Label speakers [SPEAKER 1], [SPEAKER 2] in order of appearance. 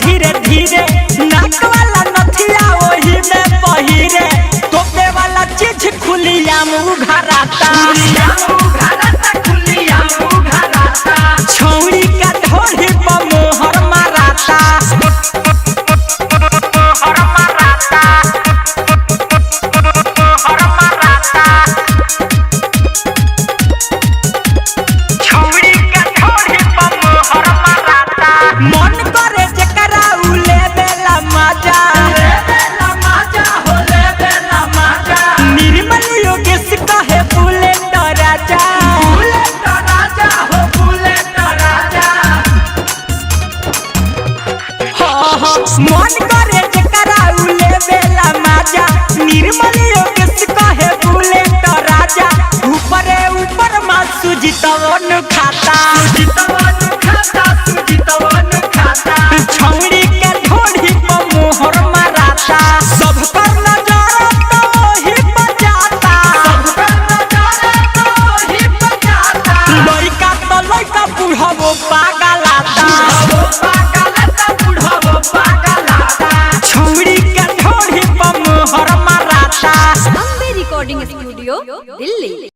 [SPEAKER 1] धीरे धीरे नाक वाला नथिया ओही में पहिरे तोपे वाला चीज खुलिया मुँह घराता छौड़ी का ढोली पर मोहर माराता मन करे जकरा उले बेला माजा निर्मल योगेश कहे बुलेट राजा ऊपरे ऊपर मा सुजितवन खाता छौड़ी के ढोली पर मोहर माराता सब पर नजर तो ही बजाता लइका तो लइका बुढ़ावो पा